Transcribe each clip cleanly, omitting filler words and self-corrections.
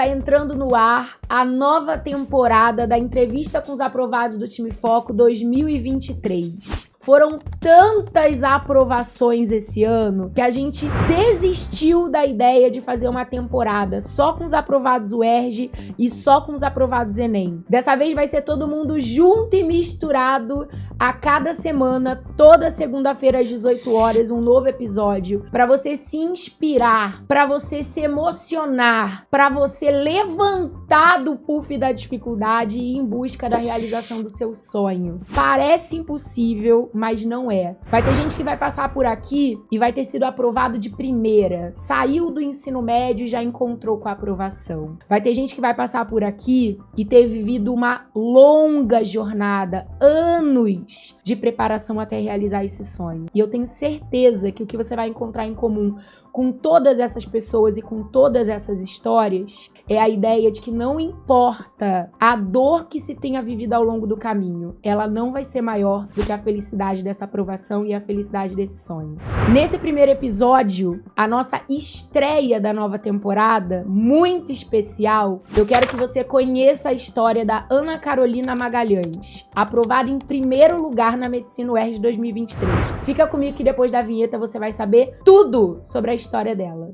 Tá entrando no ar a nova temporada da Entrevista com os Aprovados do Time Foco 2023. Foram tantas aprovações esse ano que a gente desistiu da ideia de fazer uma temporada só com os aprovados UERJ e só com os aprovados Enem. Dessa vez vai ser todo mundo junto e misturado a cada semana, toda segunda-feira às 18 horas, um novo episódio para você se inspirar, para você se emocionar, para você levantar do puff da dificuldade e ir em busca da realização do seu sonho. Parece impossível, mas não é. Vai ter gente que vai passar por aqui e vai ter sido aprovado de primeira, saiu do ensino médio e já encontrou com a aprovação. Vai ter gente que vai passar por aqui e ter vivido uma longa jornada, anos de preparação até realizar esse sonho. E eu tenho certeza que o que você vai encontrar em comum com todas essas pessoas e com todas essas histórias é a ideia de que não importa a dor que se tenha vivido ao longo do caminho, ela não vai ser maior do que a felicidade dessa aprovação e a felicidade desse sonho. Nesse primeiro episódio, a nossa estreia da nova temporada, muito especial, eu quero que você conheça a história da Ana Carolina Magalhães, aprovada em primeiro lugar na Medicina UERJ 2023. Fica comigo que depois da vinheta você vai saber tudo sobre a história dela.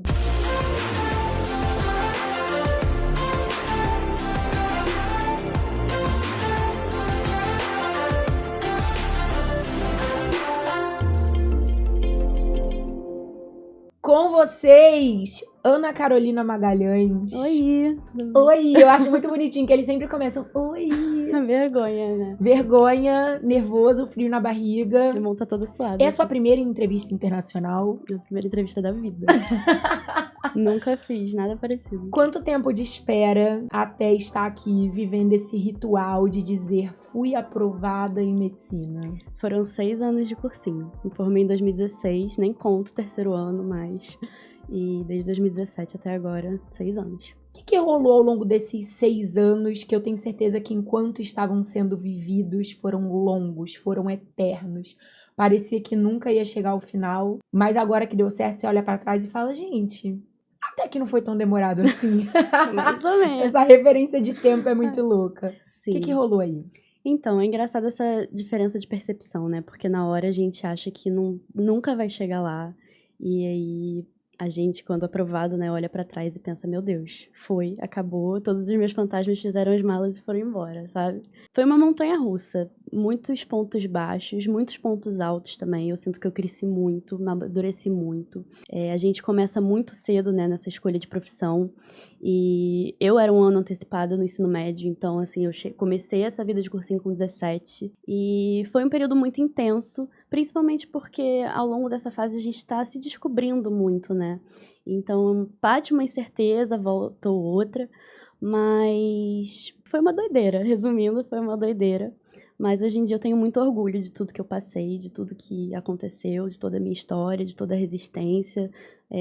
Com vocês, Ana Carolina Magalhães. Oi! Oi! Eu acho muito bonitinho que eles sempre começam, oi! Vergonha, né? Vergonha, nervoso, frio na barriga. A mão tá toda suada. É a sua primeira entrevista internacional? É a primeira entrevista da vida. Nunca fiz nada parecido. Quanto tempo de espera até estar aqui vivendo esse ritual de dizer fui aprovada em medicina? Foram 6 anos de cursinho. Me formei em 2016, nem conto o terceiro ano, mas... E desde 2017 até agora, 6 anos. O que rolou ao longo desses 6 anos que eu tenho certeza que enquanto estavam sendo vividos foram longos, foram eternos? Parecia que nunca ia chegar ao final, mas agora que deu certo, você olha pra trás e fala, gente... Até que não foi tão demorado assim. Mais ou menos. Essa referência de tempo é muito louca. Sim. O que rolou aí? Então, é engraçado essa diferença de percepção, né? Porque na hora a gente acha que nunca vai chegar lá. E aí a gente, quando aprovado, né, olha pra trás e pensa, meu Deus, foi, acabou, todos os meus fantasmas fizeram as malas e foram embora, sabe? Foi uma montanha-russa, muitos pontos baixos, muitos pontos altos também. Eu sinto que eu cresci muito, amadureci muito. A gente começa muito cedo, né, nessa escolha de profissão. E eu era um ano antecipada no ensino médio, então, assim, eu comecei essa vida de cursinho com 17. E foi um período muito intenso, principalmente porque ao longo dessa fase a gente tá se descobrindo muito, né? Então, bate uma incerteza, voltou outra, mas foi uma doideira, resumindo, foi uma doideira. Mas hoje em dia eu tenho muito orgulho de tudo que eu passei, de tudo que aconteceu, de toda a minha história, de toda a resistência.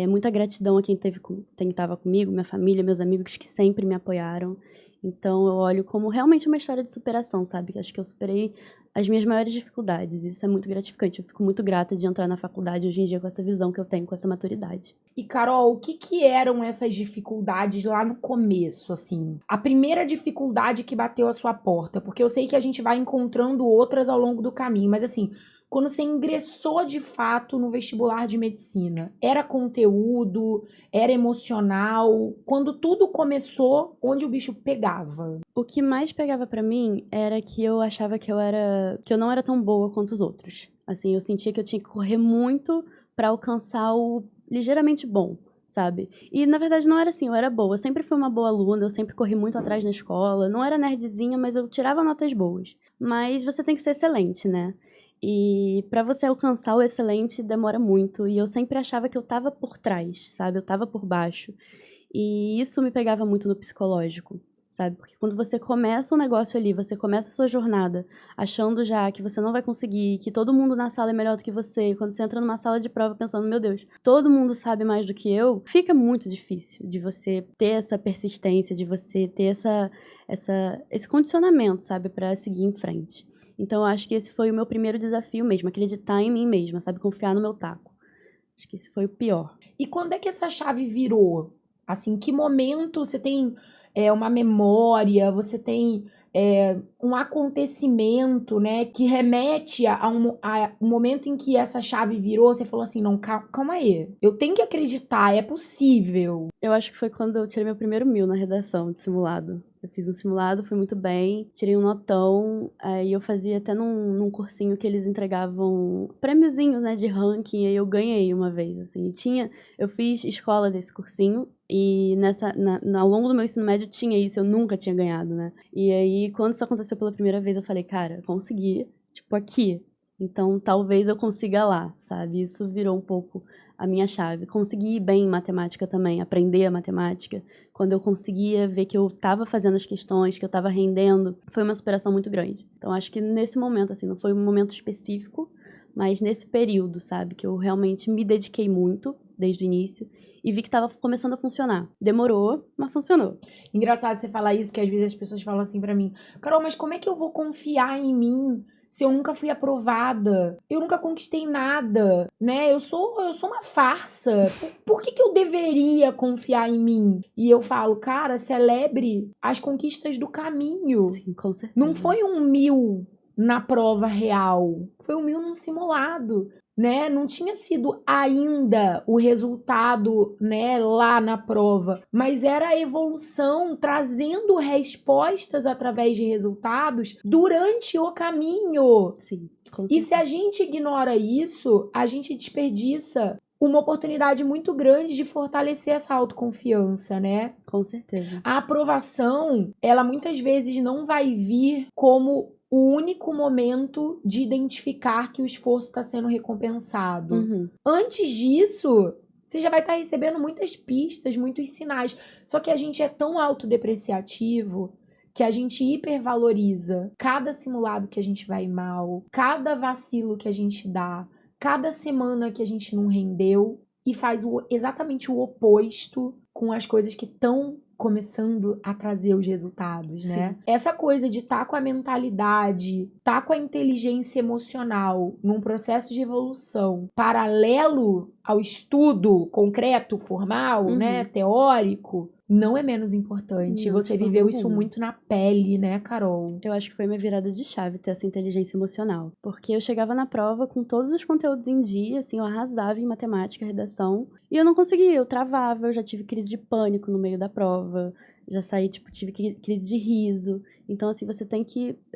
Muita gratidão a quem estava comigo, minha família, meus amigos que sempre me apoiaram. Então eu olho como realmente uma história de superação, sabe? Acho que eu superei as minhas maiores dificuldades. Isso é muito gratificante. Eu fico muito grata de entrar na faculdade hoje em dia com essa visão que eu tenho, com essa maturidade. E, Carol, o que eram essas dificuldades lá no começo, assim? A primeira dificuldade que bateu a sua porta? Porque eu sei que a gente vai encontrando outras ao longo do caminho, mas, assim, quando você ingressou de fato no vestibular de medicina, era conteúdo, era emocional? Quando tudo começou, onde o bicho pegava? O que mais pegava pra mim era que eu achava que eu não era tão boa quanto os outros. Assim, eu sentia que eu tinha que correr muito pra alcançar o ligeiramente bom, sabe? E, na verdade, não era assim, eu era boa. Eu sempre fui uma boa aluna, eu sempre corri muito atrás na escola. Não era nerdzinha, mas eu tirava notas boas. Mas você tem que ser excelente, né? E pra você alcançar o excelente demora muito. E eu sempre achava que eu tava por trás, sabe? Eu tava por baixo. E isso me pegava muito no psicológico, sabe? Porque quando você começa um negócio ali, você começa a sua jornada achando já que você não vai conseguir, que todo mundo na sala é melhor do que você, quando você entra numa sala de prova pensando, meu Deus, todo mundo sabe mais do que eu, fica muito difícil de você ter essa persistência, de você ter esse condicionamento, sabe? Pra seguir em frente. Então, eu acho que esse foi o meu primeiro desafio mesmo, acreditar em mim mesma, sabe? Confiar no meu taco. Acho que esse foi o pior. E quando é que essa chave virou? Assim, que momento você tem uma memória, você tem um acontecimento, né, que remete a um momento em que essa chave virou, você falou assim, não, calma aí, eu tenho que acreditar, é possível. Eu acho que foi quando eu tirei meu primeiro 1000 na redação de simulado. Eu fiz um simulado, fui muito bem, tirei um notão, aí eu fazia até num cursinho que eles entregavam prêmiozinho, né, de ranking, aí eu ganhei uma vez, assim. Eu fiz escola desse cursinho, e ao longo do meu ensino médio tinha isso, eu nunca tinha ganhado, né. E aí, quando isso aconteceu pela primeira vez, eu falei, cara, consegui, tipo, aqui. Então, talvez eu consiga lá, sabe? Isso virou um pouco a minha chave. Consegui ir bem em matemática também, aprender a matemática. Quando eu conseguia ver que eu estava fazendo as questões, que eu estava rendendo, foi uma superação muito grande. Então, acho que nesse momento, assim, não foi um momento específico, mas nesse período, sabe? Que eu realmente me dediquei muito, desde o início, e vi que estava começando a funcionar. Demorou, mas funcionou. Engraçado você falar isso, porque às vezes as pessoas falam assim pra mim, Carol, mas como é que eu vou confiar em mim se eu nunca fui aprovada? Eu nunca conquistei nada, né? Eu sou uma farsa. Por que eu deveria confiar em mim? E eu falo, cara, celebre as conquistas do caminho. Sim, com certeza. Não foi um 1000 na prova real. Foi um 1000 num simulado. Né? Não tinha sido ainda o resultado, né, lá na prova, mas era a evolução trazendo respostas através de resultados durante o caminho. Sim, com E certeza. se a gente ignora isso, a gente desperdiça uma oportunidade muito grande de fortalecer essa autoconfiança, né? Com certeza. A aprovação, ela muitas vezes não vai vir como o único momento de identificar que o esforço está sendo recompensado. Uhum. Antes disso, você já vai estar recebendo muitas pistas, muitos sinais. Só que a gente é tão autodepreciativo que a gente hipervaloriza cada simulado que a gente vai mal, cada vacilo que a gente dá, cada semana que a gente não rendeu e faz exatamente o oposto com as coisas que estão começando a trazer os resultados, né? Sim. Essa coisa de estar com a mentalidade, estar com a inteligência emocional num processo de evolução paralelo ao estudo concreto, formal, né, teórico, não é menos importante. Não, Você de forma viveu isso alguma. muito na pele, né, Carol? Eu acho que foi minha virada de chave ter essa inteligência emocional. Porque eu chegava na prova com todos os conteúdos em dia, assim, eu arrasava em matemática, redação, e eu não conseguia, eu travava, eu já tive crise de pânico no meio da prova, já saí, tipo, tive crise de riso. Então, assim,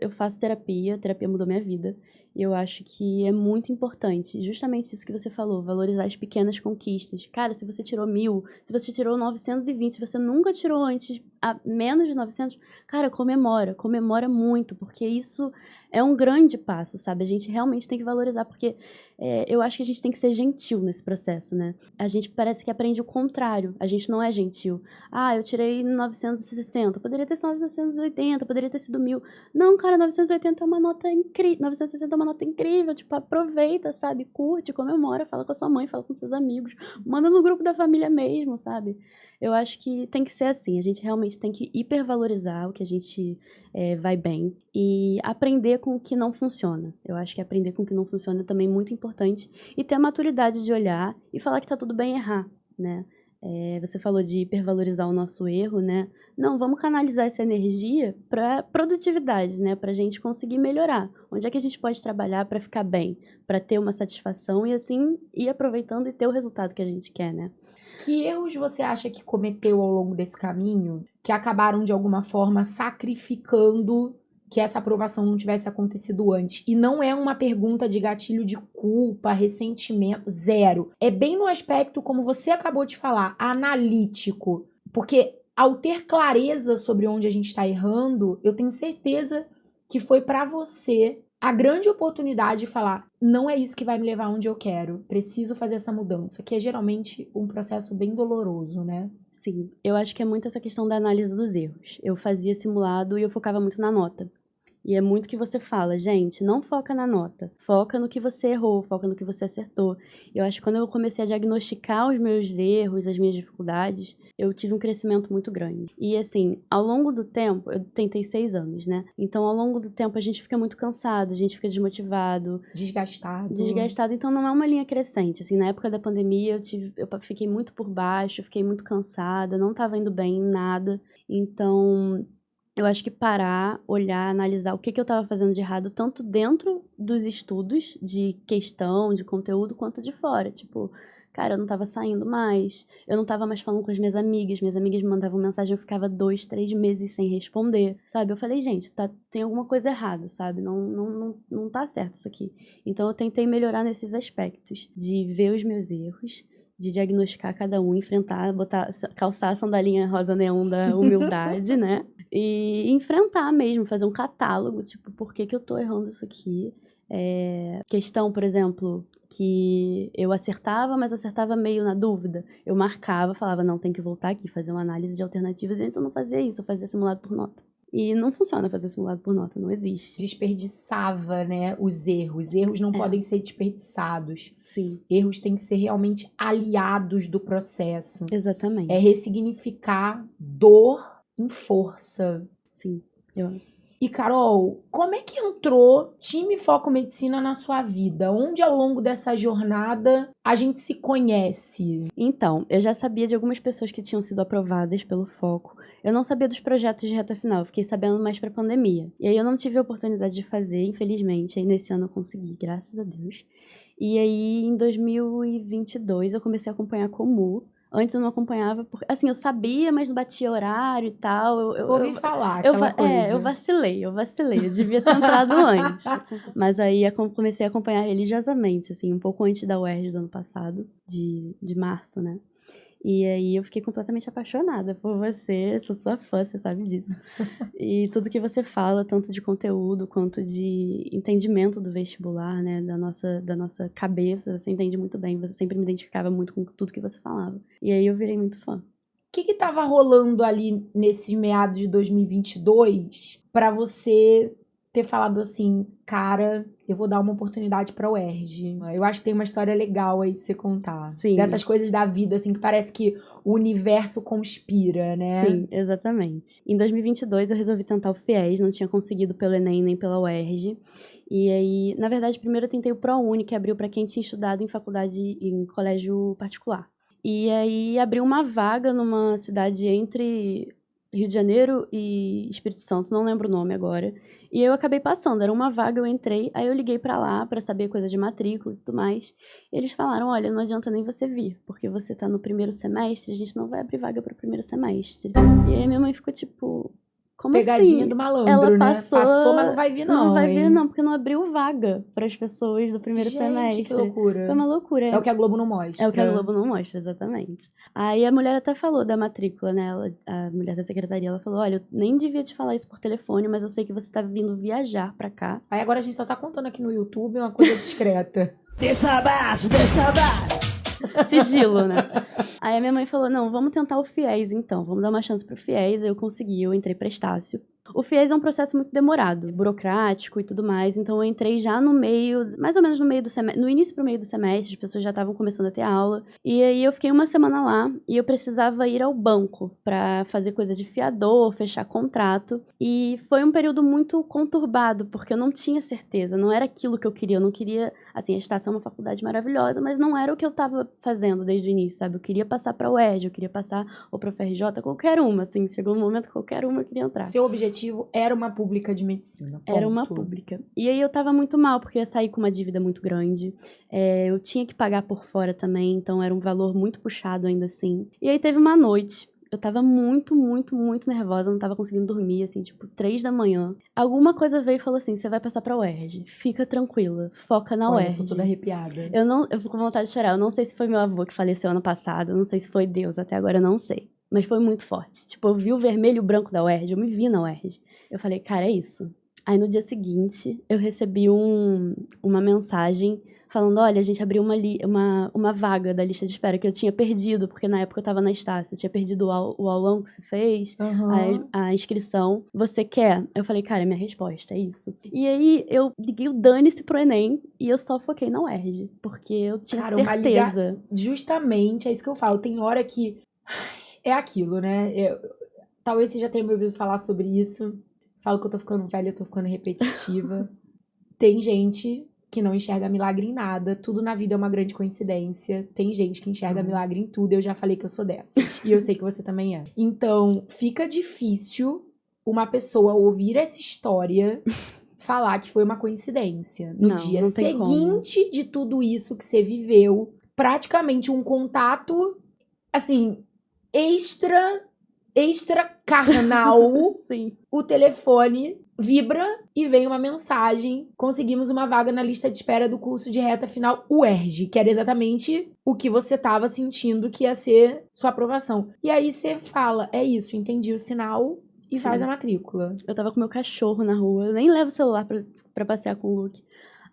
eu faço terapia, a terapia mudou minha vida, e eu acho que é muito importante, justamente isso que você falou, valorizar as pequenas conquistas. Cara, se você tirou 1000, se você tirou 920, se você nunca tirou antes a menos de 900, cara, comemora muito, porque isso é um grande passo, sabe? A gente realmente tem que valorizar, porque eu acho que a gente tem que ser gentil nesse processo, né? A gente parece que aprende o contrário, a gente não é gentil. Ah, eu tirei 960, poderia ter sido 980, poderia ter sido 1000. Não, cara, 980 é uma nota incrível, 960 é uma nota incrível, tipo, aproveita, sabe? Curte, comemora, fala com a sua mãe, fala com seus amigos, manda no grupo da família mesmo, sabe? Eu acho que tem que ser assim, a gente realmente tem que hipervalorizar o que a gente vai bem e aprender com o que não funciona. Eu acho que aprender com o que não funciona é também muito importante e ter a maturidade de olhar e falar que tá tudo bem errar, né? Você falou de hipervalorizar o nosso erro, né? Não, vamos canalizar essa energia para produtividade, né? Para a gente conseguir melhorar. Onde é que a gente pode trabalhar para ficar bem, para ter uma satisfação e assim ir aproveitando e ter o resultado que a gente quer, né? Que erros você acha que cometeu ao longo desse caminho que acabaram de alguma forma sacrificando que essa aprovação não tivesse acontecido antes? E não é uma pergunta de gatilho de culpa, ressentimento, zero. É bem no aspecto, como você acabou de falar, analítico. Porque ao ter clareza sobre onde a gente está errando, eu tenho certeza que foi para você a grande oportunidade de falar, não é isso que vai me levar onde eu quero, preciso fazer essa mudança, que é geralmente um processo bem doloroso, né? Sim, eu acho que é muito essa questão da análise dos erros. Eu fazia simulado e eu focava muito na nota. E é muito que você fala, gente, não foca na nota, foca no que você errou, foca no que você acertou. Eu acho que quando eu comecei a diagnosticar os meus erros, as minhas dificuldades, eu tive um crescimento muito grande. E assim, ao longo do tempo, eu tentei 6 anos, né? Então, ao longo do tempo, a gente fica muito cansado, a gente fica desmotivado. Desgastado, então não é uma linha crescente, assim, na época da pandemia eu fiquei muito por baixo, fiquei muito cansada, não tava indo bem em nada, então eu acho que parar, olhar, analisar o que eu tava fazendo de errado, tanto dentro dos estudos, de questão, de conteúdo, quanto de fora, tipo, cara, eu não tava saindo mais, eu não tava mais falando com as minhas amigas me mandavam mensagem, eu ficava 2, 3 meses sem responder, sabe? Eu falei, gente, tem alguma coisa errada, sabe? Não tá certo isso aqui. Então eu tentei melhorar nesses aspectos, de ver os meus erros, de diagnosticar cada um, enfrentar, calçar a sandalinha rosa neon da humildade, né? E enfrentar mesmo, fazer um catálogo, tipo, por que eu tô errando isso aqui? Questão, por exemplo, que eu acertava, mas acertava meio na dúvida. Eu marcava, falava, não, tem que voltar aqui, fazer uma análise de alternativas. E antes eu não fazia isso, eu fazia simulado por nota. E não funciona fazer simulado por nota, não existe. Desperdiçava, né, os erros. Erros não podem ser desperdiçados. Sim. Erros têm que ser realmente aliados do processo. Exatamente. É ressignificar dor em força. Sim. E, Carol, como é que entrou Time Foco Medicina na sua vida? Onde, ao longo dessa jornada, a gente se conhece? Então, eu já sabia de algumas pessoas que tinham sido aprovadas pelo Foco. Eu não sabia dos projetos de reta final, eu fiquei sabendo mais pra pandemia. E aí eu não tive a oportunidade de fazer, infelizmente. Aí nesse ano eu consegui, graças a Deus. E aí, em 2022, eu comecei a acompanhar a Comu. Antes eu não acompanhava, porque, assim, eu sabia, mas não batia horário e tal. Ouvi falar aquela coisa. Eu vacilei. Eu devia ter entrado antes. Mas aí comecei a acompanhar religiosamente, assim, um pouco antes da UERJ do ano passado, de março, né? E aí eu fiquei completamente apaixonada por você, sou sua fã, você sabe disso. E tudo que você fala, tanto de conteúdo quanto de entendimento do vestibular, né, da nossa cabeça, você entende muito bem, você sempre me identificava muito com tudo que você falava. E aí eu virei muito fã. O que tava rolando ali nesses meados de 2022 pra você ter falado assim, cara, eu vou dar uma oportunidade pra UERJ? Eu acho que tem uma história legal aí pra você contar. Sim. Dessas coisas da vida, assim, que parece que o universo conspira, né? Sim, exatamente. Em 2022 eu resolvi tentar o FIES, não tinha conseguido pelo Enem nem pela UERJ. E aí, na verdade, primeiro eu tentei o ProUni, que abriu pra quem tinha estudado em faculdade, em colégio particular. E aí abriu uma vaga numa cidade entre Rio de Janeiro e Espírito Santo, não lembro o nome agora. E eu acabei passando, era uma vaga, eu entrei, aí eu liguei pra lá pra saber coisa de matrícula e tudo mais. E eles falaram, olha, não adianta nem você vir, porque você tá no primeiro semestre, a gente não vai abrir vaga pro primeiro semestre. E aí minha mãe ficou tipo, como Pegadinha assim? do malandro, Ela né? passou, mas não vai vir não, não vai hein? vir não, porque não abriu vaga para as pessoas do primeiro semestre. Que loucura. Foi uma loucura. É o que a Globo não mostra. É o que a Globo não mostra, exatamente. Aí a mulher até falou da matrícula, né? A mulher da secretaria, ela falou, olha, eu nem devia te falar isso por telefone, mas eu sei que você tá vindo viajar pra cá. Aí agora a gente só tá contando aqui no YouTube uma coisa discreta. Deixa abaixo, deixa abaixo. Sigilo, né? Aí a minha mãe falou, não, vamos tentar o FIES então, vamos dar uma chance pro FIES. Aí eu consegui, eu entrei pra Estácio. O FIES é um processo muito demorado, burocrático e tudo mais, então eu entrei já no meio, mais ou menos no meio do semestre, no início pro meio do semestre, as pessoas já estavam começando a ter aula, e aí eu fiquei uma semana lá, e eu precisava ir ao banco pra fazer coisa de fiador, fechar contrato, e foi um período muito conturbado, porque eu não tinha certeza, não era aquilo que eu não queria, assim, a Estácio é uma faculdade maravilhosa, mas não era o que eu tava fazendo desde o início, sabe, eu queria passar pra UERJ, eu queria passar ou pra UFRJ, qualquer uma, assim, chegou um momento que qualquer uma eu queria entrar. Seu objetivo era uma pública de medicina. Ponto. Era uma pública. E aí eu tava muito mal, porque eu ia sair com uma dívida muito grande. Eu tinha que pagar por fora também, então era um valor muito puxado ainda assim. E aí teve uma noite, eu tava muito, muito, muito nervosa, não tava conseguindo dormir, assim, tipo, 3 da manhã. Alguma coisa veio e falou assim, você vai passar pra UERJ, fica tranquila, foca na UERJ. Eu tô toda arrepiada. Eu fico com vontade de chorar, eu não sei se foi meu avô que faleceu ano passado, eu não sei se foi Deus, até agora eu não sei. Mas foi muito forte. Tipo, eu vi o vermelho e o branco da UERJ, eu me vi na UERJ. Eu falei, cara, é isso. Aí no dia seguinte, eu recebi uma mensagem falando, olha, a gente abriu uma vaga da lista de espera que eu tinha perdido, porque na época eu tava na Estácio, eu tinha perdido o aulão que você fez, a inscrição. Você quer? Eu falei, cara, é minha resposta, é isso. E aí eu liguei o dane-se pro Enem e eu só foquei na UERJ, porque eu tinha certeza. Justamente, é isso que eu falo, tem hora que é aquilo, né? Talvez você já tenha me ouvido falar sobre isso. Falo que eu tô ficando velha, eu tô ficando repetitiva. Tem gente que não enxerga milagre em nada. Tudo na vida é uma grande coincidência. Tem gente que enxerga milagre em tudo. Eu já falei que eu sou dessas. E eu sei que você também é. Então, fica difícil uma pessoa ouvir essa história falar que foi uma coincidência. No dia seguinte de tudo isso que você viveu, praticamente um contato, assim, extra carnal. Sim. O telefone vibra e vem uma mensagem. Conseguimos uma vaga na lista de espera do curso de reta final UERJ, que era exatamente o que você tava sentindo que ia ser sua aprovação. E aí você fala, é isso, entendi o sinal e faz a matrícula. Eu tava com meu cachorro na rua, eu nem levo o celular pra passear com o Luke.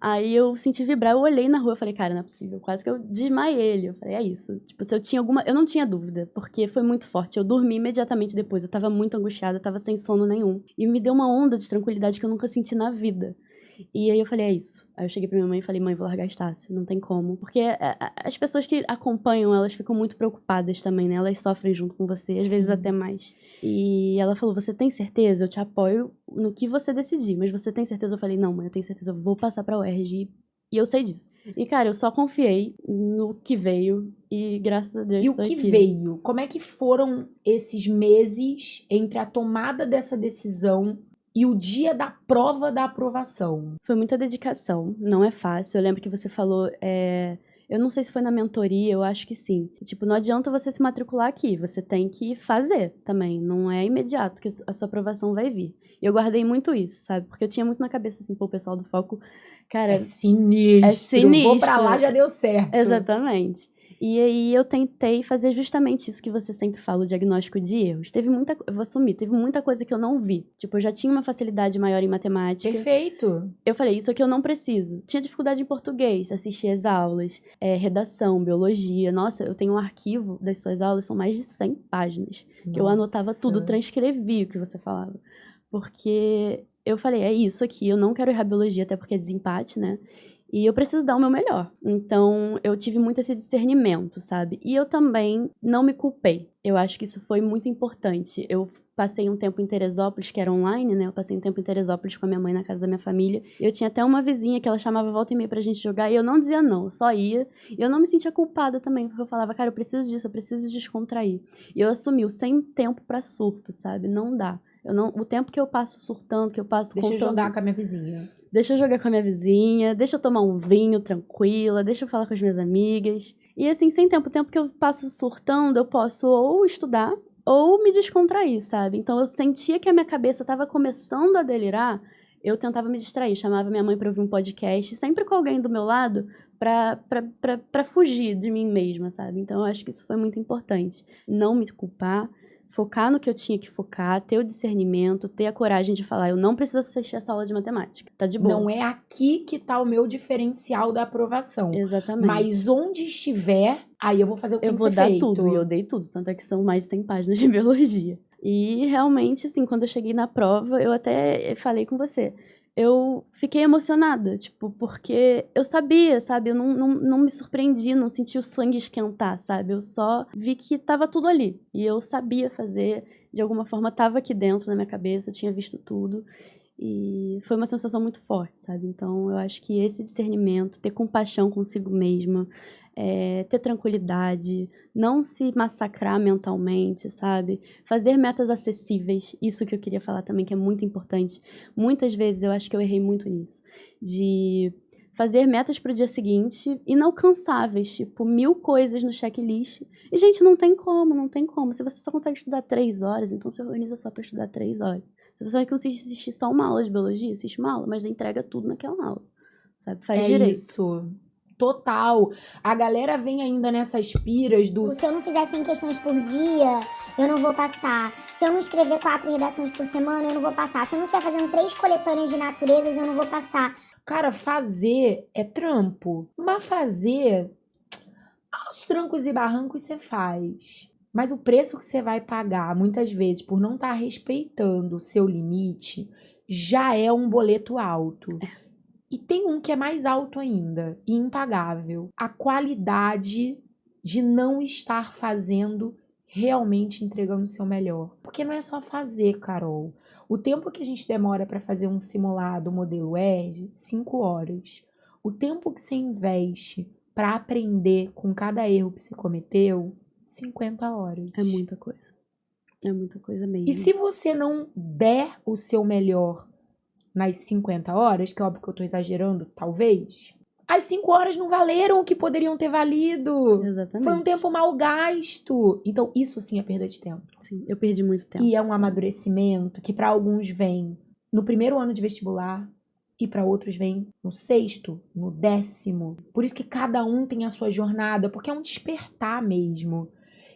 Aí eu senti vibrar, eu olhei na rua, eu falei, cara, não é possível. Quase que eu desmaiei ele. Eu falei, é isso. Tipo, se eu tinha alguma... Eu não tinha dúvida, porque foi muito forte. Eu dormi imediatamente depois, eu tava muito angustiada, tava sem sono nenhum. E me deu uma onda de tranquilidade que eu nunca senti na vida. E aí eu falei, é isso. Aí eu cheguei pra minha mãe e falei, mãe, vou largar Estácio, não tem como. Porque as pessoas que acompanham, elas ficam muito preocupadas também, né? Elas sofrem junto com você, às vezes até mais. E ela falou, você tem certeza? Eu te apoio no que você decidir, mas você tem certeza? Eu falei, não, mãe, eu tenho certeza, eu vou passar pra UERJ e eu sei disso. E, cara, eu só confiei no que veio e graças a Deus E o que aqui. veio? Como é que foram esses meses entre a tomada dessa decisão e o dia da prova da aprovação? Foi muita dedicação, não é fácil. Eu lembro que você falou, eu não sei se foi na mentoria, eu acho que sim. Tipo, não adianta você se matricular aqui, você tem que fazer também. Não é imediato que a sua aprovação vai vir. E eu guardei muito isso, sabe? Porque eu tinha muito na cabeça, assim, pô, o pessoal do Foco, cara... É sinistro. É sinistro. Vou pra lá, já deu certo. Exatamente. E aí eu tentei fazer justamente isso que você sempre fala, o diagnóstico de erros. Eu vou assumir, teve muita coisa que eu não vi. Tipo, eu já tinha uma facilidade maior em matemática. Perfeito. Eu falei, isso aqui eu não preciso. Tinha dificuldade em português, assistir as aulas, redação, biologia. Nossa, eu tenho um arquivo das suas aulas, são mais de 100 páginas. Que eu anotava tudo, transcrevi o que você falava. Porque eu falei, é isso aqui, eu não quero errar biologia, até porque é desempate, né? E eu preciso dar o meu melhor. Então, eu tive muito esse discernimento, sabe? E eu também não me culpei. Eu acho que isso foi muito importante. Eu passei um tempo em Teresópolis, que era online, né? Eu passei um tempo em Teresópolis com a minha mãe na casa da minha família. Eu tinha até uma vizinha que ela chamava volta e meia pra gente jogar. E eu não dizia não, eu só ia. E eu não me sentia culpada também, porque eu falava, cara, eu preciso disso, eu preciso descontrair. E eu assumi o sem tempo pra surto, sabe? Não dá. O tempo que eu passo surtando, que eu passo Deixa eu jogar com a minha vizinha. Deixa eu jogar com a minha vizinha, deixa eu tomar um vinho tranquila, deixa eu falar com as minhas amigas. E assim, sem tempo, o tempo que eu passo surtando, eu posso ou estudar ou me descontrair, sabe? Então eu sentia que a minha cabeça estava começando a delirar, eu tentava me distrair, chamava minha mãe para ouvir um podcast, sempre com alguém do meu lado, pra fugir de mim mesma, sabe? Então eu acho que isso foi muito importante. Não me culpar, focar no que eu tinha que focar, ter o discernimento, ter a coragem de falar, eu não preciso assistir essa aula de matemática, tá de boa. Não é aqui que tá o meu diferencial da aprovação. Exatamente. Mas onde estiver, aí eu vou fazer o que tem que ser feito. Eu vou dar tudo, e eu dei tudo, tanto é que são mais de 100 páginas de biologia. E realmente, assim, quando eu cheguei na prova, eu até falei com você, eu fiquei emocionada, tipo, porque eu sabia, sabe, eu não me surpreendi, não senti o sangue esquentar, sabe, eu só vi que tava tudo ali, e eu sabia fazer, de alguma forma tava aqui dentro na minha cabeça, eu tinha visto tudo, e foi uma sensação muito forte, sabe, então eu acho que esse discernimento, ter compaixão consigo mesma, ter tranquilidade, não se massacrar mentalmente, sabe? Fazer metas acessíveis, isso que eu queria falar também, que é muito importante. Muitas vezes eu acho que eu errei muito nisso, de fazer metas para o dia seguinte inalcançáveis, tipo 1000 coisas no checklist. E, gente, não tem como, não tem como. Se você só consegue estudar 3 horas, então você organiza só para estudar 3 horas. Se você vai conseguir assistir só uma aula de biologia, assiste uma aula, mas entrega tudo naquela aula, sabe? Faz direito. Isso. Total. A galera vem ainda nessas piras do... Se eu não fizer 100 questões por dia, eu não vou passar. Se eu não escrever 4 redações por semana, eu não vou passar. Se eu não estiver fazendo 3 coletâneas de naturezas, eu não vou passar. Cara, fazer é trampo. Mas fazer, aos trancos e barrancos você faz. Mas o preço que você vai pagar, muitas vezes, por não estar respeitando o seu limite, já é um boleto alto. E tem um que é mais alto ainda, e impagável. A qualidade de não estar fazendo, realmente entregando o seu melhor. Porque não é só fazer, Carol. O tempo que a gente demora para fazer um simulado modelo ERD, 5 horas. O tempo que você investe para aprender com cada erro que você cometeu, 50 horas. É muita coisa. É muita coisa mesmo. E se você não der o seu melhor nas 50 horas, que é óbvio que eu tô exagerando, talvez, as 5 horas não valeram o que poderiam ter valido. Exatamente. Foi um tempo mal gasto. Então, isso sim é perda de tempo. Sim, eu perdi muito tempo. E é um amadurecimento que para alguns vem no primeiro ano de vestibular e para outros vem no 6º, no 10º. Por isso que cada um tem a sua jornada, porque é um despertar mesmo.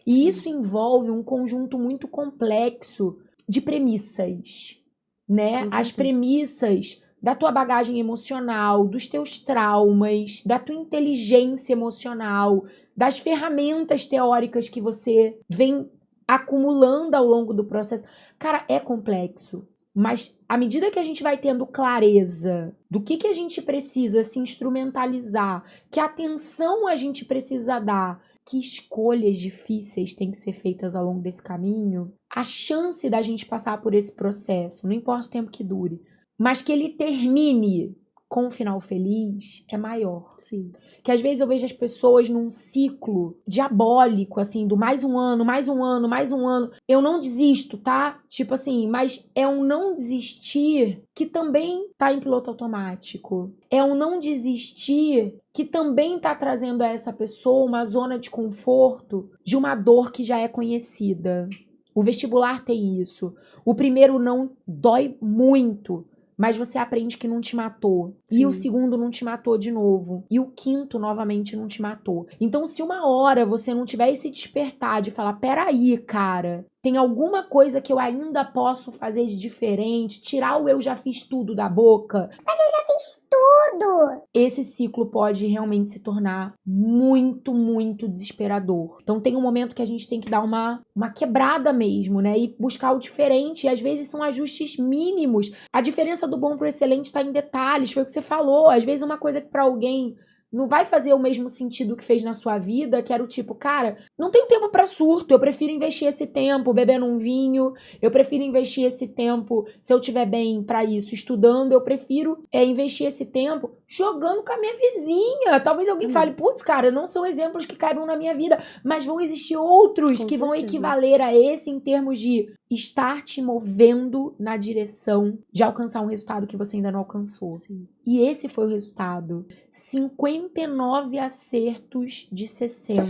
E isso envolve um conjunto muito complexo de premissas, né? As premissas da tua bagagem emocional, dos teus traumas, da tua inteligência emocional, das ferramentas teóricas que você vem acumulando ao longo do processo. Cara, é complexo. Mas à medida que a gente vai tendo clareza do que a gente precisa se instrumentalizar, que atenção a gente precisa dar, que escolhas difíceis têm que ser feitas ao longo desse caminho, a chance da gente passar por esse processo, não importa o tempo que dure, mas que ele termine com um final feliz, é maior. Sim. Que às vezes eu vejo as pessoas num ciclo diabólico, assim, do mais um ano, mais um ano, mais um ano. Eu não desisto, tá? Tipo assim, mas é um não desistir que também tá em piloto automático. É um não desistir que também tá trazendo a essa pessoa uma zona de conforto de uma dor que já é conhecida. O vestibular tem isso. O primeiro não dói muito, mas você aprende que não te matou. Sim. E o segundo não te matou de novo. E o quinto, novamente, não te matou. Então, se uma hora você não tiver esse despertar de falar, peraí, cara, tem alguma coisa que eu ainda posso fazer de diferente, tirar o eu já fiz tudo da boca. Mas eu já fiz tudo! Esse ciclo pode realmente se tornar muito, muito desesperador. Então tem um momento que a gente tem que dar uma quebrada mesmo, né? E buscar o diferente. E às vezes são ajustes mínimos. A diferença do bom pro excelente está em detalhes. Foi o que você falou. Às vezes uma coisa que para alguém não vai fazer o mesmo sentido que fez na sua vida, que era o tipo, cara, não tenho tempo pra surto, eu prefiro investir esse tempo bebendo um vinho, eu prefiro investir esse tempo, se eu tiver bem pra isso, estudando, eu prefiro investir esse tempo jogando com a minha vizinha. Talvez alguém fale, putz, cara, não são exemplos que caibam na minha vida, mas vão existir outros que vão equivaler a esse em termos de estar te movendo na direção de alcançar um resultado que você ainda não alcançou. Sim. E esse foi o resultado. 59 acertos de 60.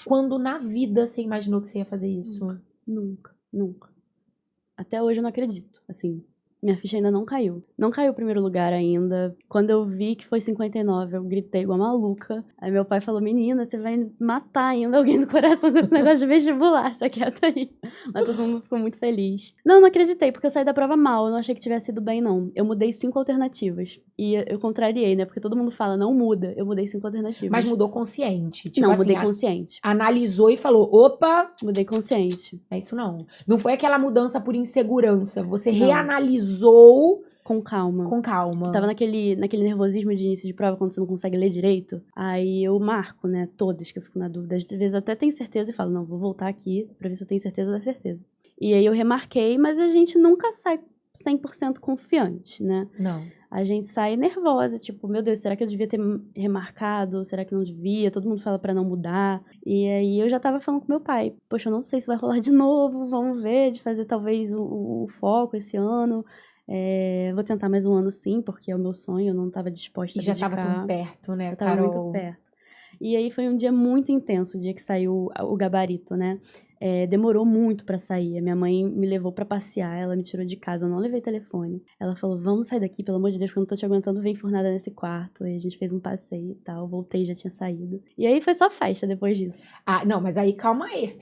Quando na vida você imaginou que você ia fazer isso? Nunca. Até hoje eu não acredito, assim. Minha ficha ainda não caiu. Não caiu o primeiro lugar ainda. Quando eu vi que foi 59, eu gritei igual maluca. Aí meu pai falou, menina, você vai matar ainda alguém do coração com esse negócio de vestibular, você quieta aí. Mas todo mundo ficou muito feliz. Não acreditei, porque eu saí da prova mal. Eu não achei que tivesse ido bem, não. Eu mudei 5 alternativas. E eu contrariei, né? Porque todo mundo fala, não muda. Eu mudei 5 alternativas. Mas mudou consciente. Tipo não, assim, mudei consciente. Analisou e falou, opa... Mudei consciente. É isso não. Não foi aquela mudança por insegurança. Você Não. reanalisou... Com calma. Com calma. Tava naquele nervosismo de início de prova, quando você não consegue ler direito. Aí eu marco, né, todas que eu fico na dúvida. Às vezes até tenho certeza e falo, não, vou voltar aqui pra ver se eu tenho certeza da certeza. E aí eu remarquei, mas a gente nunca sai 100% confiante, né? Não. A gente sai nervosa, tipo, meu Deus, será que eu devia ter remarcado? Será que não devia? Todo mundo fala pra não mudar. E aí eu já tava falando com meu pai, poxa, eu não sei se vai rolar de novo, vamos ver, de fazer talvez o foco esse ano. Vou tentar mais um ano sim, porque é o meu sonho, eu não tava disposta a dedicar. E já tava tão perto, né, eu tava Carol? muito perto. E aí foi um dia muito intenso, o dia que saiu o gabarito, né? demorou muito pra sair. A minha mãe me levou pra passear, ela me tirou de casa, eu não levei telefone. Ela falou, vamos sair daqui, pelo amor de Deus, porque eu não tô te aguentando, vem enfurnada nesse quarto. Aí a gente fez um passeio e tal, voltei, já tinha saído. E aí foi só festa depois disso. Ah, não, mas aí calma aí.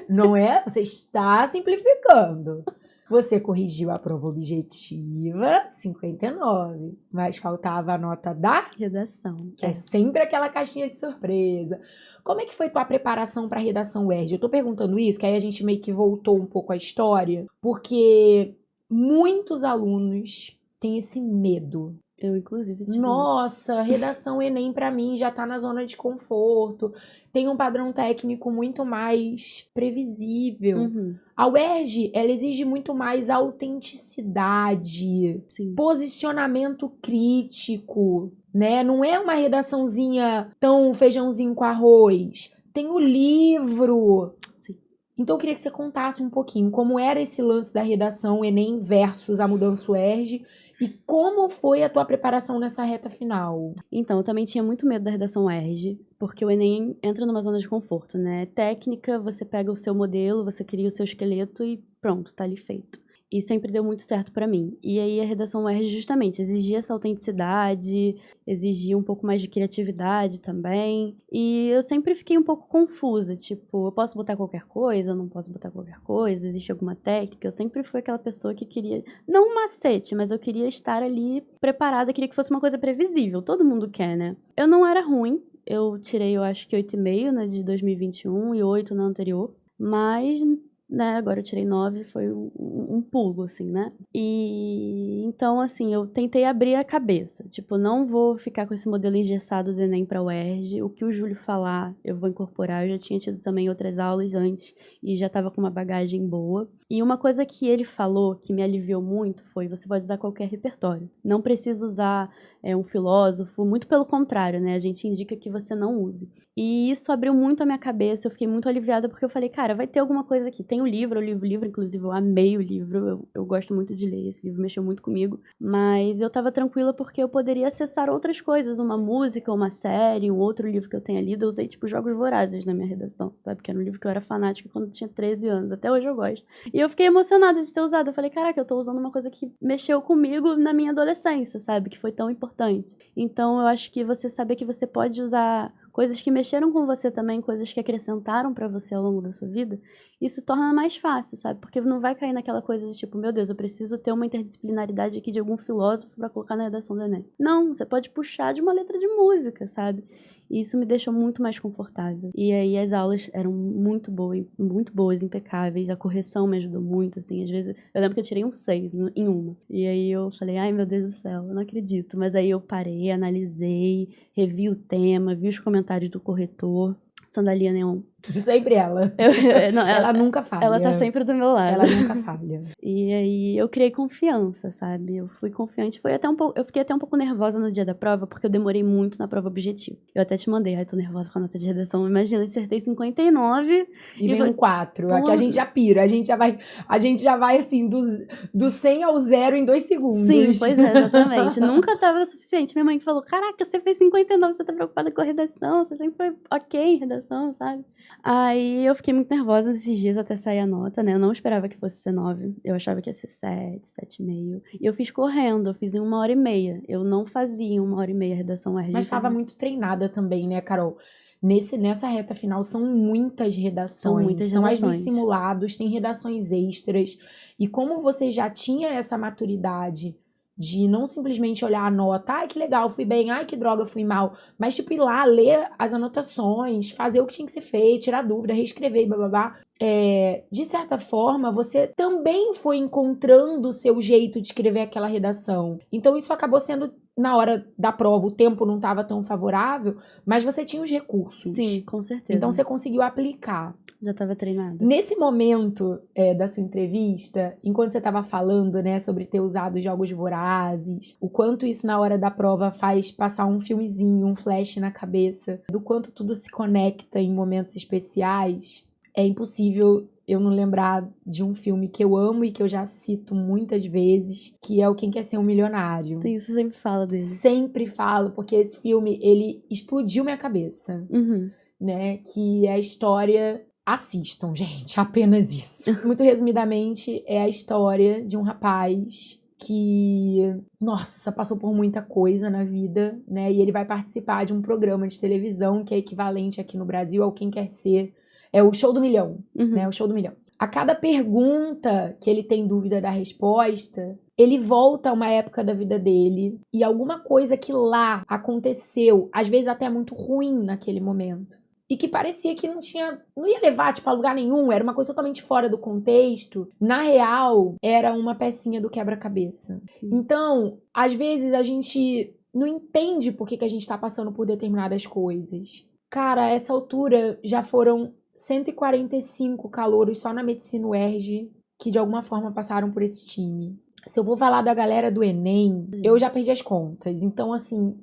Não é? Você está simplificando. Você corrigiu a prova objetiva, 59, mas faltava a nota da Redação. que é sempre aquela caixinha de surpresa. Como é que foi tua preparação para a redação UERJ? Eu tô perguntando isso, que aí a gente meio que voltou um pouco à história, porque muitos alunos têm esse medo. Eu, inclusive, tive Nossa, redação Enem pra mim já tá na zona de conforto. Tem um padrão técnico muito mais previsível. Uhum, A UERJ, ela exige muito mais autenticidade, sim. posicionamento crítico, né? Não é uma redaçãozinha tão feijãozinho com arroz. Tem o livro. Sim. Então eu queria que você contasse um pouquinho como era esse lance da redação Enem versus a mudança UERJ e como foi a tua preparação nessa reta final. Então, eu também tinha muito medo da redação UERJ, porque o Enem entra numa zona de conforto, né? Técnica, você pega o seu modelo, você cria o seu esqueleto e pronto, tá ali feito. E sempre deu muito certo pra mim. E aí a redação UERJ justamente exigia essa autenticidade, exigia um pouco mais de criatividade também. E eu sempre fiquei um pouco confusa, tipo, eu posso botar qualquer coisa, eu não posso botar qualquer coisa, existe alguma técnica? Eu sempre fui aquela pessoa que queria, não um macete, mas eu queria estar ali preparada, queria que fosse uma coisa previsível, todo mundo quer, né? Eu não era ruim, eu tirei, eu acho que 8,5, né, de 2021 e 8 na anterior, mas... né, agora eu tirei 9, foi um pulo, assim, né? E então, assim, eu tentei abrir a cabeça. Tipo, não vou ficar com esse modelo engessado do Enem pra UERJ. O que o Júlio falar, eu vou incorporar. Eu já tinha tido também outras aulas antes e já tava com uma bagagem boa. E uma coisa que ele falou que me aliviou muito foi: você pode usar qualquer repertório. Não precisa usar um filósofo, muito pelo contrário, né? A gente indica que você não use. E isso abriu muito a minha cabeça, eu fiquei muito aliviada porque eu falei, cara, vai ter alguma coisa aqui. Tem o livro, inclusive eu amei o livro, eu gosto muito de ler, esse livro mexeu muito comigo, mas eu tava tranquila porque eu poderia acessar outras coisas, uma música, uma série, um outro livro que eu tenha lido. Eu usei, tipo, Jogos Vorazes na minha redação, sabe? Que era um livro que eu era fanática quando eu tinha 13 anos, até hoje eu gosto. E eu fiquei emocionada de ter usado, eu falei, caraca, eu tô usando uma coisa que mexeu comigo na minha adolescência, sabe? Que foi tão importante. Então eu acho que você saber que você pode usar coisas que mexeram com você também, coisas que acrescentaram pra você ao longo da sua vida, isso torna mais fácil, sabe? Porque não vai cair naquela coisa de tipo, meu Deus, eu preciso ter uma interdisciplinaridade aqui de algum filósofo pra colocar na redação do Enem. Não, você pode puxar de uma letra de música, sabe? E isso me deixou muito mais confortável. E aí as aulas eram muito boas, impecáveis, a correção me ajudou muito, assim, às vezes, eu lembro que eu tirei um 6 em uma. E aí eu falei, ai meu Deus do céu, eu não acredito. Mas aí eu parei, analisei, revi o tema, vi os comentários do corretor. Sandalia Neon. Sempre ela. Não, ela nunca falha. Ela tá sempre do meu lado. Ela nunca falha. E aí eu criei confiança, sabe? Eu fui confiante. Eu fiquei até um pouco nervosa no dia da prova, porque eu demorei muito na prova objetiva. Eu até te mandei, ai, tô nervosa com a nota de redação. Imagina, eu acertei 59. E vem um 4. Aqui a gente já pira. A gente já vai assim, do 100 ao 0 em 2 segundos. Sim, pois é, exatamente. Nunca tava suficiente. Minha mãe falou, caraca, você fez 59, você tá preocupada com a redação, você sempre foi ok em redação, sabe? Aí eu fiquei muito nervosa nesses dias até sair a nota, né? Eu não esperava que fosse ser 9. Eu achava que ia ser 7, 7,5. E eu fiz correndo, eu fiz em 1h30. Eu não fazia em 1h30 a redação UERJ. Mas estava muito treinada também, né, Carol? Nessa reta final são muitas redações. São as dos simulados, tem redações extras. E como você já tinha essa maturidade de não simplesmente olhar a nota, ai que legal, fui bem, ai que droga, fui mal, mas tipo ir lá, ler as anotações, fazer o que tinha que ser feito, tirar dúvida, reescrever, bababá. De certa forma, você também foi encontrando o seu jeito de escrever aquela redação. Então isso acabou sendo, na hora da prova, o tempo não estava tão favorável, mas você tinha os recursos. Sim, com certeza. Então você conseguiu aplicar. Já estava treinada. Nesse momento da sua entrevista, enquanto você estava falando, né, sobre ter usado Jogos Vorazes, o quanto isso na hora da prova faz passar um filmezinho, um flash na cabeça, do quanto tudo se conecta em momentos especiais, é impossível eu não lembrar de um filme que eu amo e que eu já cito muitas vezes, que é o Quem Quer Ser um Milionário. Sim, você sempre fala dele. Sempre falo, porque esse filme, ele explodiu minha cabeça. Uhum. Né? Que é a história Assistam, gente, apenas isso. Muito resumidamente, é a história de um rapaz que, nossa, passou por muita coisa na vida, né? E ele vai participar de um programa de televisão que é equivalente aqui no Brasil ao Quem Quer Ser. É o Show do Milhão, né? O Show do Milhão. A cada pergunta que ele tem dúvida da resposta, ele volta a uma época da vida dele e alguma coisa que lá aconteceu, às vezes até muito ruim naquele momento, e que parecia que não ia levar, tipo, a lugar nenhum, era uma coisa totalmente fora do contexto, na real, era uma pecinha do quebra-cabeça. Então, às vezes a gente não entende por que a gente tá passando por determinadas coisas. Cara, a essa altura já foram 145 calouros só na Medicina UERJ que de alguma forma passaram por esse time. Se eu vou falar da galera do Enem, eu já perdi as contas. Então, assim,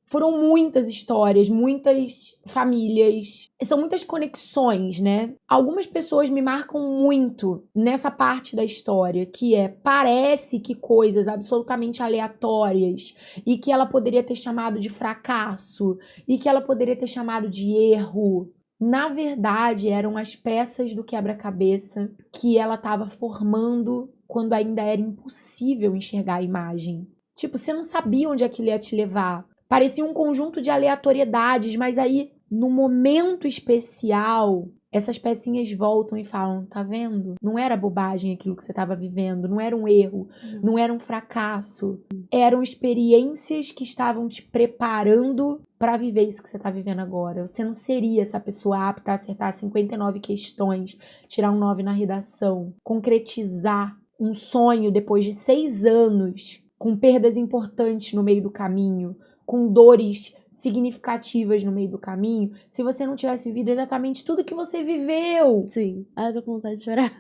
foram muitas histórias, muitas famílias, são muitas conexões, né? Algumas pessoas me marcam muito nessa parte da história, que parece que coisas absolutamente aleatórias e que ela poderia ter chamado de fracasso e que ela poderia ter chamado de erro, na verdade eram as peças do quebra-cabeça que ela estava formando quando ainda era impossível enxergar a imagem. Tipo, você não sabia onde aquilo ia te levar. Parecia um conjunto de aleatoriedades, mas aí, no momento especial, essas pecinhas voltam e falam, tá vendo? Não era bobagem aquilo que você estava vivendo, não era um erro, não era um fracasso. Eram experiências que estavam te preparando para viver isso que você tá vivendo agora. Você não seria essa pessoa apta a acertar 59 questões, tirar um 9 na redação, concretizar um sonho depois de 6 anos, com perdas importantes no meio do caminho, com dores significativas no meio do caminho, se você não tivesse vivido exatamente tudo que você viveu. Sim. Eu tô com vontade de chorar.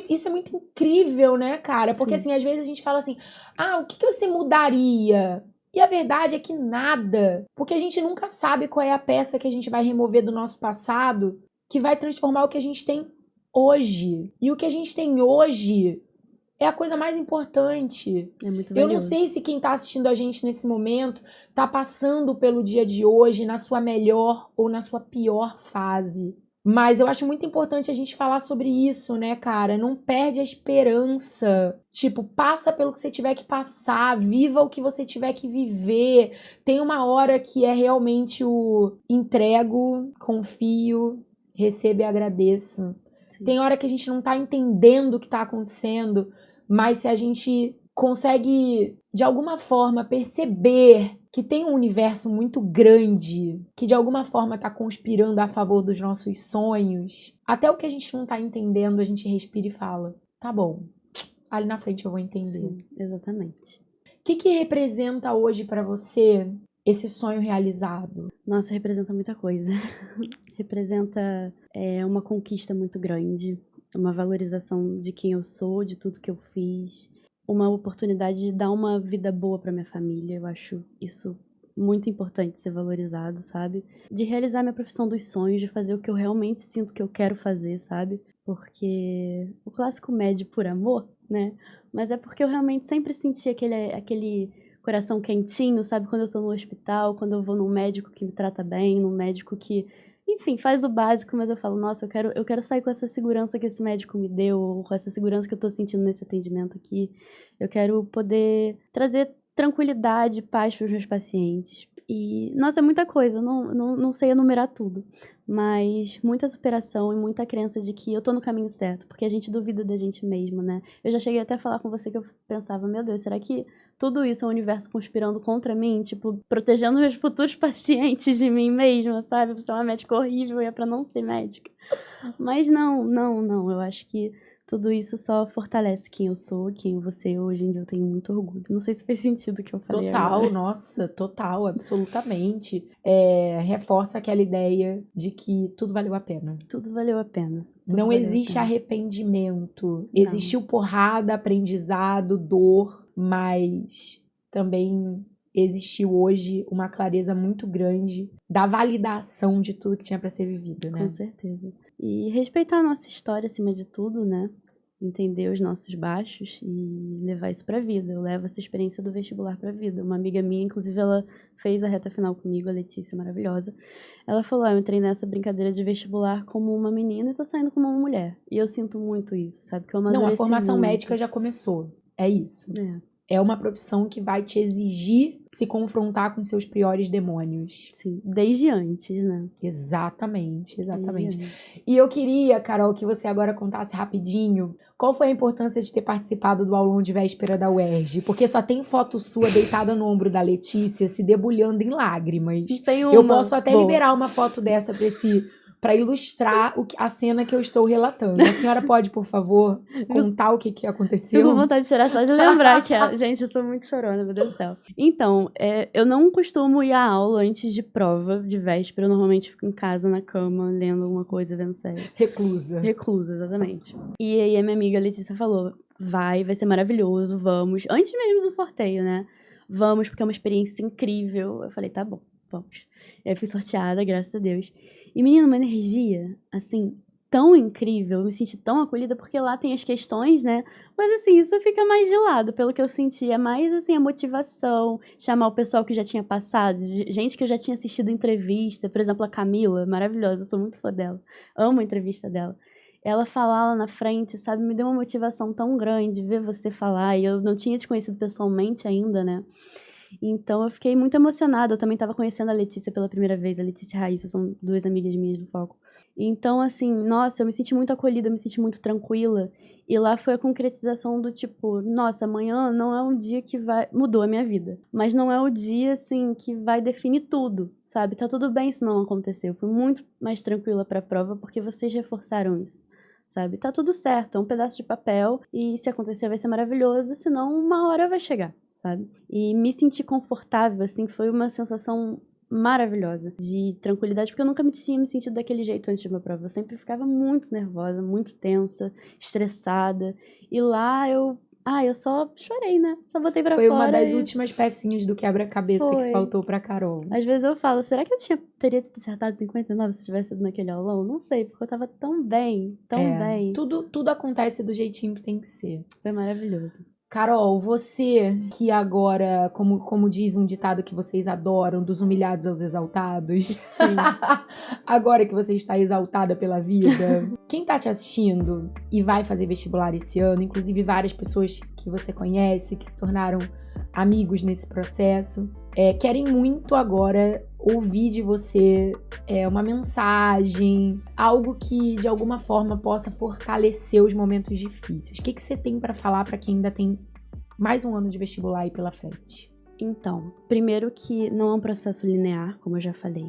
Isso é muito incrível, né, cara? Porque, assim, às vezes a gente fala assim, o que você mudaria? E a verdade é que nada. Porque a gente nunca sabe qual é a peça que a gente vai remover do nosso passado que vai transformar o que a gente tem hoje. E o que a gente tem hoje é a coisa mais importante. É muito valioso. Eu não sei se quem tá assistindo a gente nesse momento tá passando pelo dia de hoje na sua melhor ou na sua pior fase. Mas eu acho muito importante a gente falar sobre isso, né, cara? Não perde a esperança. Tipo, passa pelo que você tiver que passar, viva o que você tiver que viver. Tem uma hora que é realmente o entrego, confio, recebo e agradeço. Sim. Tem hora que a gente não tá entendendo o que tá acontecendo, mas se a gente consegue, de alguma forma, perceber que tem um universo muito grande, que de alguma forma tá conspirando a favor dos nossos sonhos, até o que a gente não tá entendendo, a gente respira e fala, tá bom, ali na frente eu vou entender. Sim, exatamente. O que representa hoje pra você esse sonho realizado? Nossa, representa muita coisa. Representa uma conquista muito grande, uma valorização de quem eu sou, de tudo que eu fiz, uma oportunidade de dar uma vida boa pra minha família. Eu acho isso muito importante ser valorizado, sabe? De realizar minha profissão dos sonhos, de fazer o que eu realmente sinto que eu quero fazer, sabe? Porque o clássico mede por amor, né? Mas é porque eu realmente sempre senti aquele coração quentinho, sabe? Quando eu tô no hospital, quando eu vou num médico que me trata bem, num médico que, enfim, faz o básico, mas eu falo, nossa, eu quero sair com essa segurança que esse médico me deu, com essa segurança que eu tô sentindo nesse atendimento aqui. Eu quero poder trazer tranquilidade, paz para os meus pacientes. E, nossa, é muita coisa, não sei enumerar tudo, mas muita superação e muita crença de que eu tô no caminho certo, porque a gente duvida da gente mesmo, né? Eu já cheguei até a falar com você que eu pensava, meu Deus, será que tudo isso é o universo conspirando contra mim, tipo, protegendo meus futuros pacientes de mim mesma, sabe? Pra ser uma médica horrível e é pra não ser médica. Mas não, eu acho que tudo isso só fortalece quem eu sou, quem você hoje em dia eu tenho muito orgulho. Não sei se fez sentido o que eu falei agora. Nossa, total, absolutamente. Reforça aquela ideia de que tudo valeu a pena. Tudo valeu a pena. Não existe arrependimento. Existiu porrada, aprendizado, dor, mas também existiu hoje uma clareza muito grande da validação de tudo que tinha pra ser vivido, né? Com certeza. E respeitar a nossa história acima de tudo, né? entender os nossos baixos e levar isso pra vida. Eu levo essa experiência do vestibular pra vida. Uma amiga minha, inclusive, ela fez a reta final comigo, a Letícia, maravilhosa. Ela falou, eu entrei nessa brincadeira de vestibular como uma menina e tô saindo como uma mulher. E eu sinto muito isso, sabe? Que eu amadureci Não, a formação muito. médica já começou. É isso. É uma profissão que vai te exigir se confrontar com seus piores demônios. Sim, desde antes, né? Exatamente. Desde antes. E eu queria, Carol, que você agora contasse rapidinho qual foi a importância de ter participado do aulão de véspera da UERJ. Porque só tem foto sua deitada no ombro da Letícia se debulhando em lágrimas. Tem uma. Eu posso até Boa. liberar uma foto dessa pra ilustrar a cena que eu estou relatando. A senhora pode, por favor, contar o que aconteceu? Fico com vontade de chorar só de lembrar que gente, eu sou muito chorona, meu Deus do céu. Então, eu não costumo ir à aula antes de prova, de véspera. Eu normalmente fico em casa, na cama, lendo alguma coisa, vendo série. Reclusa. Reclusa, exatamente. E aí a minha amiga Letícia falou, vai ser maravilhoso, vamos. Antes mesmo do sorteio, né? Vamos, porque é uma experiência incrível. Eu falei, tá bom, vamos. E aí fui sorteada, graças a Deus. E, menina, uma energia, assim, tão incrível. Eu me senti tão acolhida, porque lá tem as questões, né? Mas, assim, isso fica mais de lado, pelo que eu senti. É mais, assim, a motivação, chamar o pessoal que já tinha passado, gente que eu já tinha assistido entrevista. Por exemplo, a Camila, maravilhosa, eu sou muito fã dela. Amo a entrevista dela. Ela falar lá na frente, sabe? Me deu uma motivação tão grande ver você falar. E eu não tinha te conhecido pessoalmente ainda, né? Então, eu fiquei muito emocionada. Eu também estava conhecendo a Letícia pela primeira vez. A Letícia e a Raíssa são duas amigas minhas do Foco. Então, assim, nossa, eu me senti muito acolhida, eu me senti muito tranquila. E lá foi a concretização do tipo, nossa, amanhã não é um dia que vai... Mudou a minha vida. Mas não é o dia, assim, que vai definir tudo, sabe? Tá tudo bem se não acontecer. Eu fui muito mais tranquila pra prova porque vocês reforçaram isso. Sabe? Tá tudo certo, é um pedaço de papel e se acontecer vai ser maravilhoso, senão uma hora vai chegar, sabe? E me sentir confortável, assim, foi uma sensação maravilhosa de tranquilidade, porque eu nunca tinha me sentido daquele jeito antes de uma prova. Eu sempre ficava muito nervosa, muito tensa, estressada. E lá eu só chorei, né? Só botei pra fora. Foi uma das últimas pecinhas do quebra-cabeça que faltou pra Carol. Às vezes eu falo, será que eu teria acertado 59 se eu tivesse ido naquele aulão? Não sei, porque eu tava tão bem, bem. Tudo acontece do jeitinho que tem que ser. Foi maravilhoso. Carol, você que agora, como diz um ditado que vocês adoram, dos humilhados aos exaltados. Sim. Agora que você está exaltada pela vida, quem tá te assistindo e vai fazer vestibular esse ano, inclusive várias pessoas que você conhece, que se tornaram amigos nesse processo, querem muito agora ouvir de você uma mensagem, algo que de alguma forma possa fortalecer os momentos difíceis. O que você tem para falar para quem ainda tem mais um ano de vestibular aí pela frente? Então, primeiro que não é um processo linear, como eu já falei.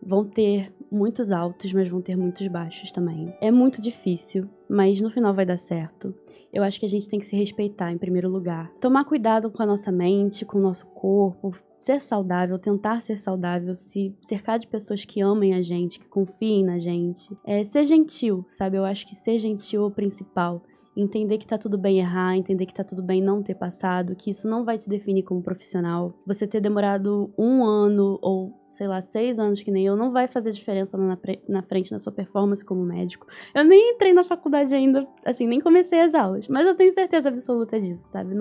Vão ter muitos altos, mas vão ter muitos baixos também. É muito difícil, mas no final vai dar certo. Eu acho que a gente tem que se respeitar em primeiro lugar. Tomar cuidado com a nossa mente, com o nosso corpo, ser saudável, tentar ser saudável, se cercar de pessoas que amem a gente, que confiem na gente. Ser gentil, sabe? Eu acho que ser gentil é o principal. Entender que tá tudo bem errar, entender que tá tudo bem não ter passado, que isso não vai te definir como profissional. Você ter demorado 1 ano ou, sei lá, 6 anos que nem eu, não vai fazer diferença na frente na sua performance como médico. Eu nem entrei na faculdade ainda, assim, nem comecei as aulas, mas eu tenho certeza absoluta disso, sabe?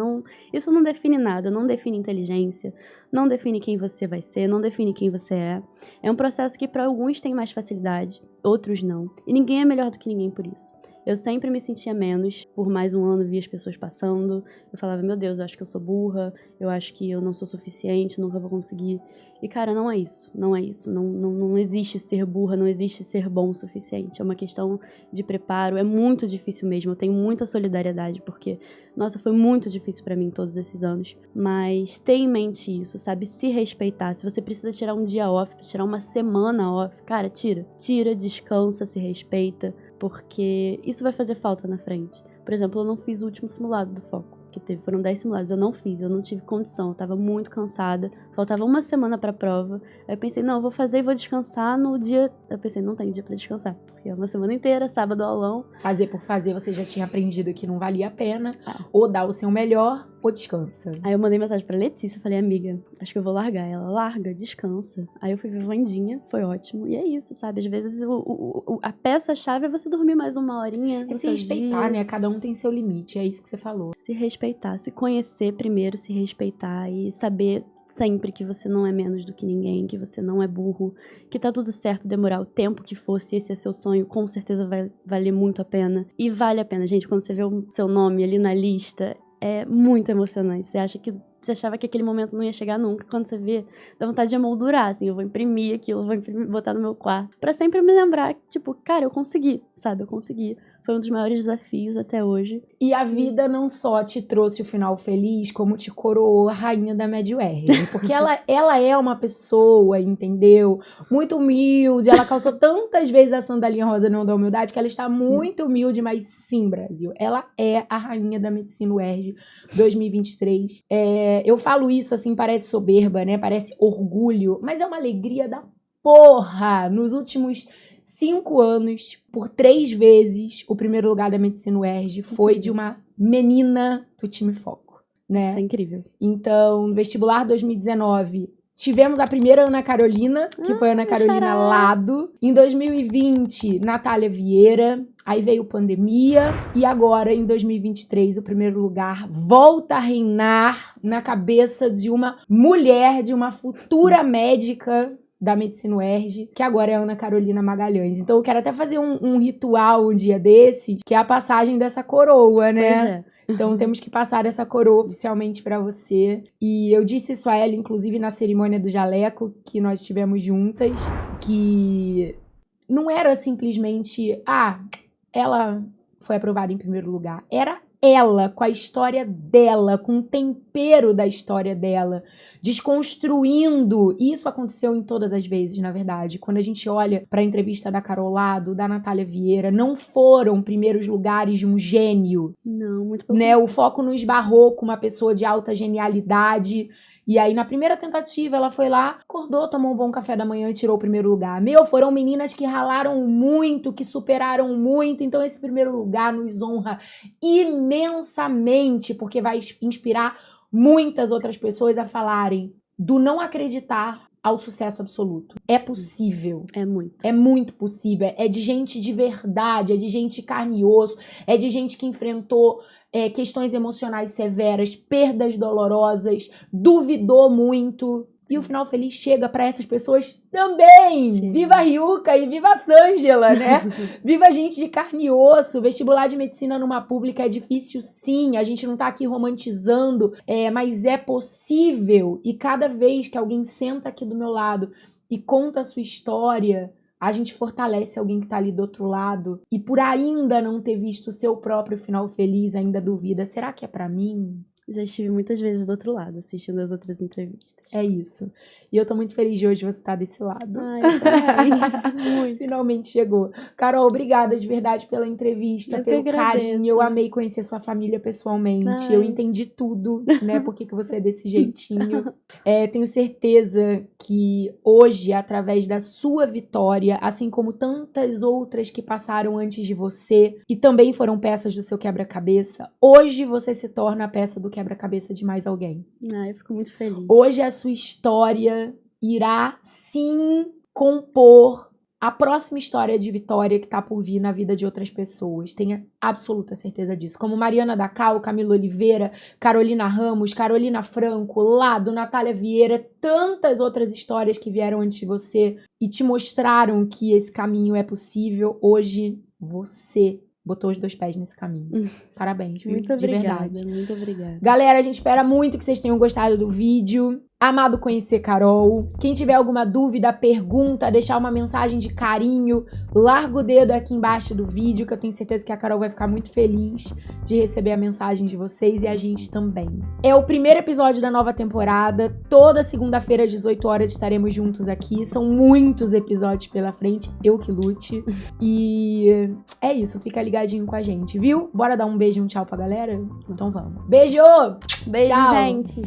Isso não define nada, não define inteligência, não define quem você vai ser, não define quem você é. É um processo que para alguns tem mais facilidade, outros não. E ninguém é melhor do que ninguém por isso. Eu sempre me sentia menos, por mais um ano via as pessoas passando, eu falava, meu Deus, eu acho que eu sou burra, eu acho que eu não sou suficiente, nunca vou conseguir. E cara, não é isso, não existe ser burra, não existe ser bom o suficiente, é uma questão de preparo, é muito difícil mesmo, eu tenho muita solidariedade, porque, nossa, foi muito difícil pra mim todos esses anos, mas tenha em mente isso, sabe, se respeitar, se você precisa tirar um dia off, tirar uma semana off, cara, tira, descansa, se respeita, porque isso vai fazer falta na frente. Por exemplo, eu não fiz o último simulado do Foco, que teve, foram 10 simulados, eu não fiz, eu não tive condição, eu tava muito cansada, faltava uma semana pra prova, aí eu pensei, não, eu vou fazer e vou descansar no dia, eu pensei, não tem dia pra descansar, porque é uma semana inteira, sábado aulão. Fazer por fazer, você já tinha aprendido que não valia a pena, ou dar o seu melhor, ou descansa? Aí eu mandei mensagem pra Letícia, falei, amiga, acho que eu vou largar. Ela, larga, descansa. Aí eu fui ver Wandinha, foi ótimo. E é isso, sabe? Às vezes a peça-chave é você dormir mais uma horinha. E se respeitar, né? Cada um tem seu limite, é isso que você falou. Se respeitar, se conhecer primeiro, se respeitar e saber sempre que você não é menos do que ninguém, que você não é burro, que tá tudo certo demorar o tempo que for, se esse é seu sonho, com certeza vai valer muito a pena. E vale a pena, gente, quando você vê o seu nome ali na lista, é muito emocionante. Você achava que aquele momento não ia chegar nunca. Quando você vê, dá vontade de emoldurar, assim. Eu vou imprimir aquilo, botar no meu quarto. Pra sempre me lembrar que, tipo, cara, eu consegui, sabe? Eu consegui. Foi um dos maiores desafios até hoje. E a vida não só te trouxe o final feliz, como te coroou a rainha da Medward. Porque ela é uma pessoa, entendeu? Muito humilde. Ela calçou tantas vezes a sandalinha rosa não da humildade que ela está muito humilde, mas sim, Brasil. Ela é a rainha da Medicina UERJ 2023. Eu falo isso assim, parece soberba, né? Parece orgulho, mas é uma alegria da porra. Nos últimos 5 anos, por 3 vezes, o primeiro lugar da Medicina UERJ foi de uma menina do time Foco, né? Isso é incrível. Então, no vestibular 2019, tivemos a primeira Ana Carolina, que foi a Ana Carolina Lado. Em 2020, Natália Vieira. Aí veio pandemia. E agora, em 2023, o primeiro lugar volta a reinar na cabeça de uma mulher, de uma futura médica da Medicina UERJ, que agora é a Ana Carolina Magalhães. Então eu quero até fazer um ritual um dia desse, que é a passagem dessa coroa, né? Pois é. Então temos que passar essa coroa oficialmente pra você. E eu disse isso a ela, inclusive, na cerimônia do jaleco, que nós tivemos juntas, que não era simplesmente, ela foi aprovada em primeiro lugar. Era ela, com a história dela, com o tempero da história dela, desconstruindo. E isso aconteceu em todas as vezes, na verdade. Quando a gente olha para a entrevista da Carol Lado, da Natália Vieira, não foram primeiros lugares de um gênio. Não, muito pelo Né? O foco não esbarrou com uma pessoa de alta genialidade. E aí, na primeira tentativa, ela foi lá, acordou, tomou um bom café da manhã e tirou o primeiro lugar. Foram meninas que ralaram muito, que superaram muito. Então, esse primeiro lugar nos honra imensamente, porque vai inspirar muitas outras pessoas a falarem do não acreditar ao sucesso absoluto. É possível. É muito. É muito possível. É de gente de verdade, é de gente carne e osso, é de gente que enfrentou questões emocionais severas, perdas dolorosas, duvidou muito. E o final feliz chega pra essas pessoas também. Sim. Viva a Ryuka e viva a Sângela, né? Viva a gente de carne e osso. Vestibular de medicina numa pública é difícil, sim. A gente não tá aqui romantizando, mas é possível. E cada vez que alguém senta aqui do meu lado e conta a sua história, a gente fortalece alguém que tá ali do outro lado e por ainda não ter visto o seu próprio final feliz, ainda duvida, será que é pra mim? Já estive muitas vezes do outro lado, assistindo as outras entrevistas. É isso. E eu tô muito feliz de hoje você estar desse lado. Ai, eu também. Muito. Finalmente chegou. Carol, obrigada de verdade pela entrevista, Eu pelo que agradeço. carinho. Eu amei conhecer sua família pessoalmente. Ai. Eu entendi tudo, né? Por que você é desse jeitinho. Tenho certeza que hoje, através da sua vitória, assim como tantas outras que passaram antes de você e também foram peças do seu quebra-cabeça, hoje você se torna a peça do quebra-cabeça de mais alguém. Eu fico muito feliz. Hoje a sua história irá sim compor a próxima história de vitória que tá por vir na vida de outras pessoas. Tenha absoluta certeza disso. Como Mariana da Cal, Camila Oliveira, Carolina Ramos, Carolina Franco, Lado, Natália Vieira, tantas outras histórias que vieram antes de você e te mostraram que esse caminho é possível. Hoje você botou os 2 pés nesse caminho. Parabéns, viu? Muito de obrigada, verdade. muito obrigada. Galera, a gente espera muito que vocês tenham gostado do vídeo. Amado conhecer Carol. Quem tiver alguma dúvida, pergunta, deixar uma mensagem de carinho, larga o dedo aqui embaixo do vídeo, que eu tenho certeza que a Carol vai ficar muito feliz de receber a mensagem de vocês e a gente também. É o primeiro episódio da nova temporada. Toda segunda-feira às 18 horas estaremos juntos aqui. São muitos episódios pela frente, eu que lute. E é isso, fica ligadinho com a gente, viu? Bora dar um beijo e um tchau pra galera? Então vamos. Beijo! Beijo, Tchau. gente!